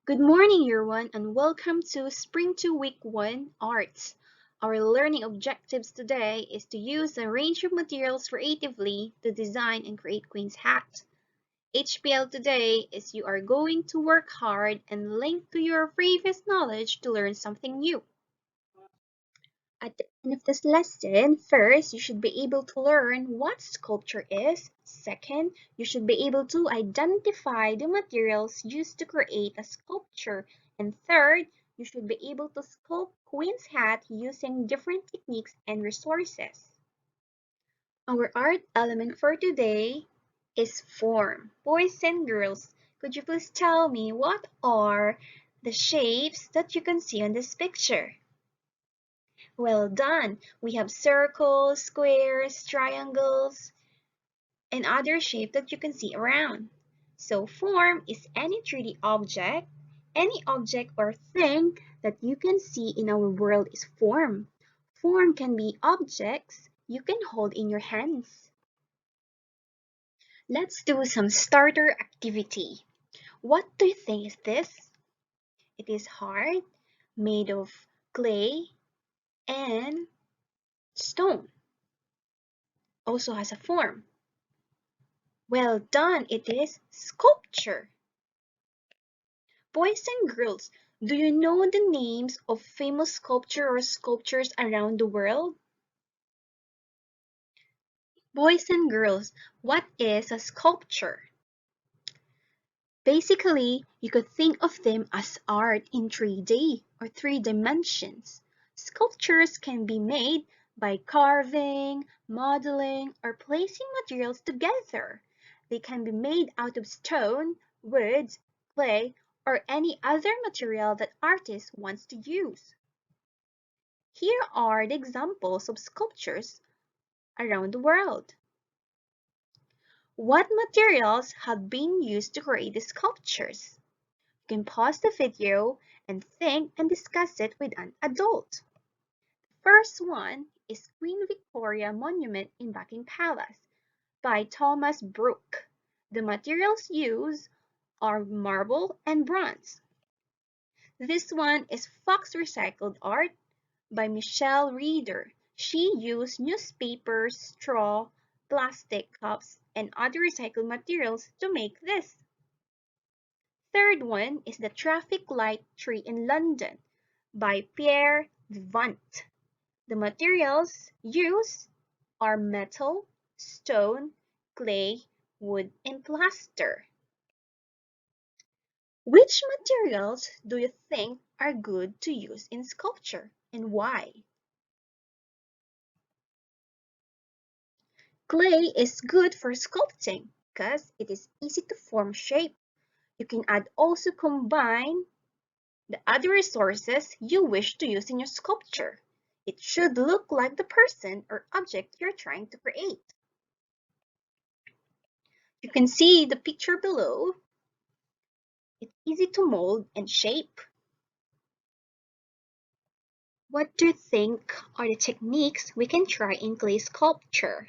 Good morning, everyone, and welcome to Spring 2 Week 1 Arts. Our learning objectives today is to use a range of materials creatively to design and create Queen's Hat. HPL today is you are going to work hard and link to your previous knowledge to learn something new. At the end of this lesson, first, you should be able to learn what sculpture is. Second, you should be able to identify the materials used to create a sculpture. And third, you should be able to sculpt Queen's Hat using different techniques and resources. Our art element for today is form. Boys and girls, could you please tell me what are the shapes that you can see on this picture? Well done! We have circles, squares, triangles, and other shapes that you can see around. So form is any 3D object. Any object or thing that you can see in our world is form. Form can be objects you can hold in your hands. Let's do some starter activity. What do you think is this? It is hard, made of clay and stone. Also has a form. Well done, it is sculpture. Boys and girls, do you know the names of famous sculpture or sculptures around the world? Boys and girls, what is a sculpture? Basically, you could think of them as art in 3D or 3 dimensions. Sculptures can be made by carving, modeling, or placing materials together. They can be made out of stone, wood, clay, or any other material that artist wants to use. Here are the examples of sculptures around the world. What materials have been used to create the sculptures? You can pause the video and think and discuss it with an adult. First one is Queen Victoria Monument in Buckingham Palace by Thomas Brooke. The materials used are marble and bronze. This one is Fox Recycled Art by Michelle Reeder. She used newspaper, straw, plastic cups, and other recycled materials to make this. Third one is The Traffic Light Tree in London by Pierre Vivant. The materials used are metal, stone, clay, wood, and plaster. Which materials do you think are good to use in sculpture and why? Clay is good for sculpting because it is easy to form shape. You can also combine the other resources you wish to use in your sculpture. It should look like the person or object you're trying to create. You can see the picture below. It's easy to mold and shape. What do you think are the techniques we can try in clay sculpture?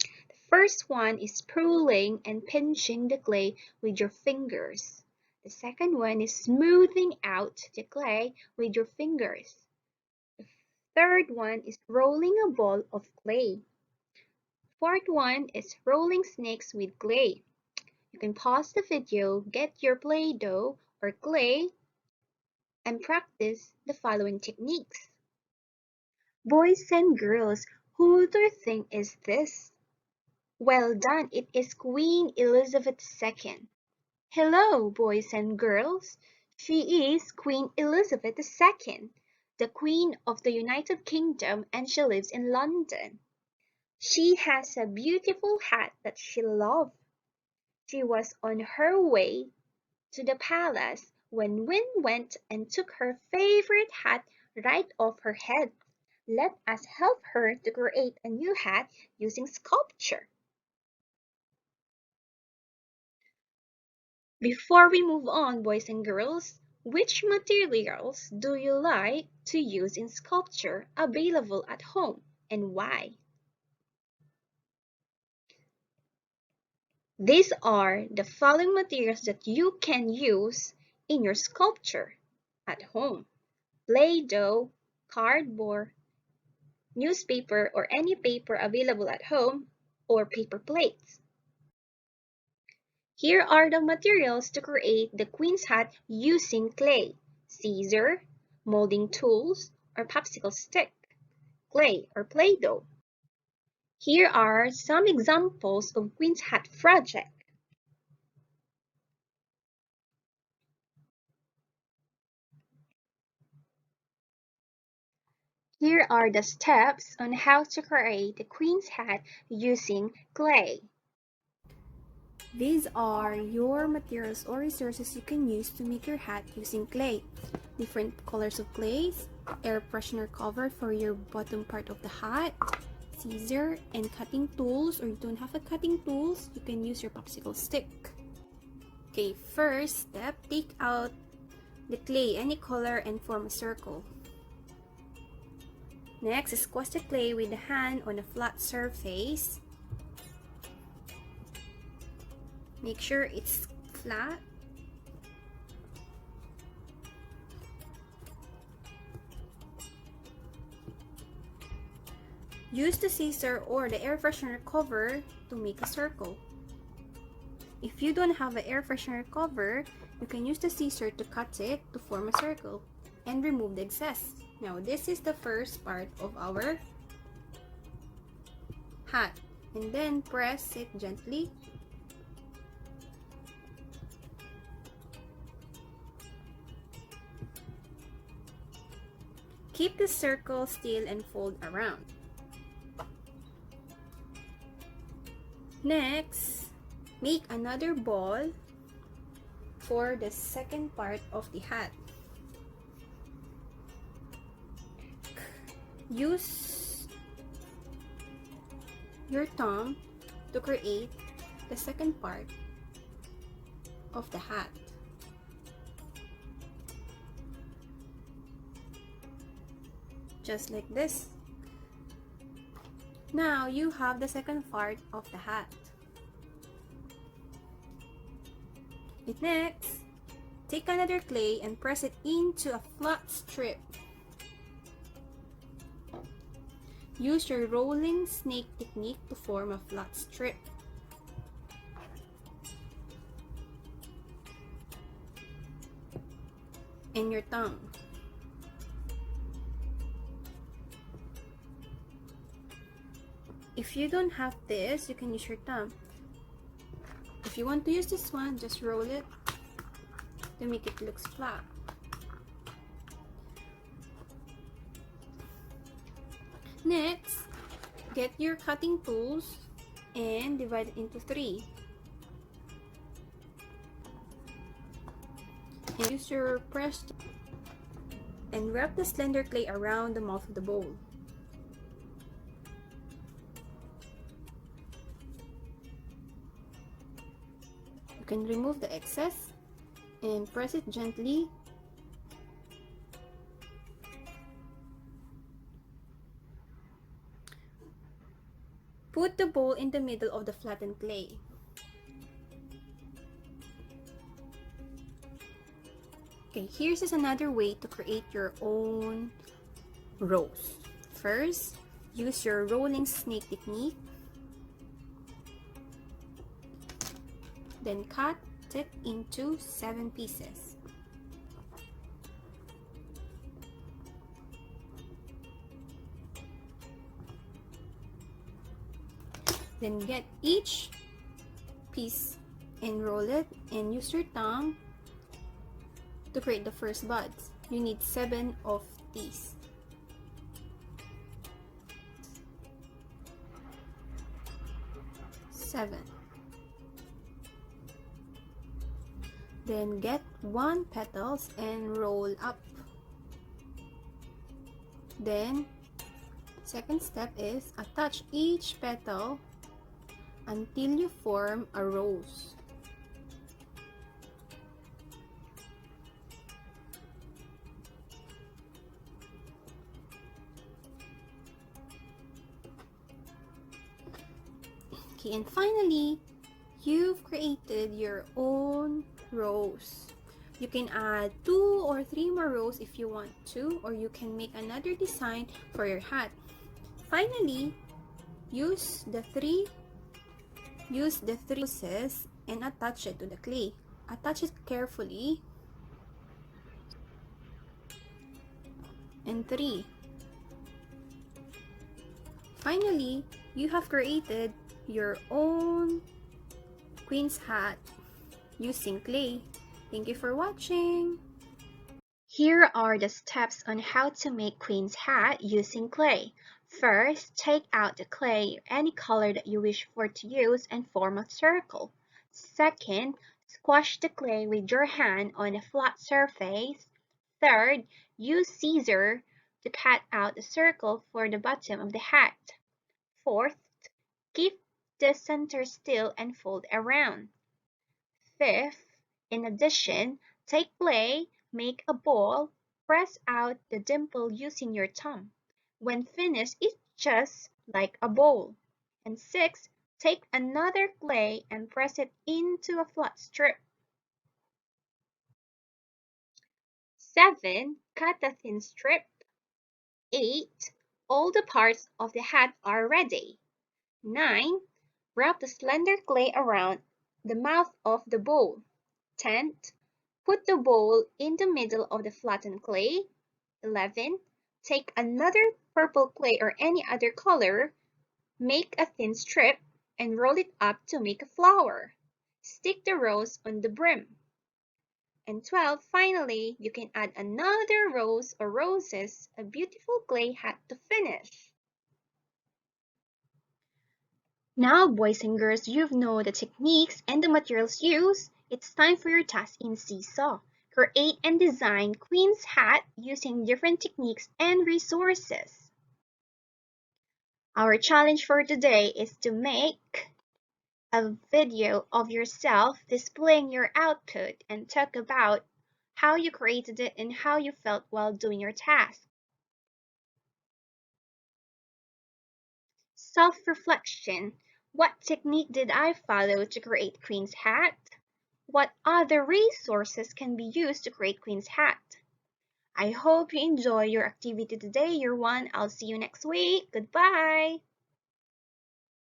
The first one is pulling and pinching the clay with your fingers. The second one is smoothing out the clay with your fingers. The third one is rolling a ball of clay. Fourth one is rolling snakes with clay. You can pause the video, get your Play-Doh or clay, and practice the following techniques. Boys and girls, who do you think is this? Well done, it is Queen Elizabeth II. Hello, boys and girls. She is Queen Elizabeth II, the Queen of the United Kingdom, and she lives in London. She has a beautiful hat that she loves. She was on her way to the palace when wind went and took her favorite hat right off her head. Let us help her to create a new hat using sculpture. Before we move on, boys and girls, which materials do you like to use in sculpture available at home and why? These are the following materials that you can use in your sculpture at home. Play-Doh, cardboard, newspaper, or any paper available at home, or paper plates. Here are the materials to create the Queen's hat using clay: scissor, molding tools, or popsicle stick, clay or Play-Doh. Here are some examples of Queen's hat project. Here are the steps on how to create the Queen's hat using clay. These are your materials or resources you can use to make your hat using clay. Different colors of clays, air freshener cover for your bottom part of the hat, scissor, and cutting tools, or you don't have a cutting tools, you can use your popsicle stick. Okay, first step, take out the clay, any color, and form a circle. Next, squash the clay with the hand on a flat surface. Make sure it's flat. Use the scissor or the air freshener cover to make a circle. If you don't have an air freshener cover, you can use the scissor to cut it to form a circle and remove the excess. Now, this is the first part of our hat, and then press it gently. Keep the circle still and fold around. Next, make another ball for the second part of the hat. Use your thumb to create the second part of the hat. Just like this. Now you have the second part of the hat. Next, take another clay and press it into a flat strip. Use your rolling snake technique to form a flat strip. And your thumb. If you don't have this, you can use your thumb. If you want to use this one, just roll it to make it look flat. Next, get your cutting tools and divide it into 3. And use your press and wrap the slender clay around the mouth of the bowl. You can remove the excess and press it gently. Put the bowl in the middle of the flattened clay. Okay, here's another way to create your own rose. First, use your rolling snake technique. Then cut it into 7 pieces. Then get each piece and roll it and use your tongue to create the first buds. You need 7 of these. Then get 1 petals and roll up. Then second step is attach each petal until you form a rose. Okay, and finally, you've created your own rose. You can add 2 or 3 more rows if you want to, or you can make another design for your hat. Finally, use the three roses and attach it to the clay. Attach it carefully. And 3. Finally, you have created your own queen's hat using clay. Thank you for watching. Here are the steps on how to make Queen's hat using clay. First, take out the clay, any color that you wish for to use, and form a circle. Second, squash the clay with your hand on a flat surface. Third, use scissors to cut out a circle for the bottom of the hat. Fourth, keep the center still and fold around. Fifth, in addition, take clay, make a ball, press out the dimple using your thumb. When finished, it's just like a bowl. And sixth, take another clay and press it into a flat strip. 7. Cut a thin strip. 8. All the parts of the hat are ready. 9. Wrap the slender clay around the mouth of the bowl. 10. Put the bowl in the middle of the flattened clay. 11. Take another purple clay or any other color, make a thin strip, and roll it up to make a flower. Stick the rose on the brim. And 12. Finally, you can add another rose or roses, a beautiful clay hat to finish. Now, boys and girls, you know the techniques and the materials used. It's time for your task in Seesaw. Create and design Queen's hat using different techniques and resources. Our challenge for today is to make a video of yourself displaying your output and talk about how you created it and how you felt while doing your task. Self-reflection. What technique did I follow to create Queen's hat? What other resources can be used to create Queen's hat? I hope you enjoy your activity today, year 1. I'll see you next week. Goodbye!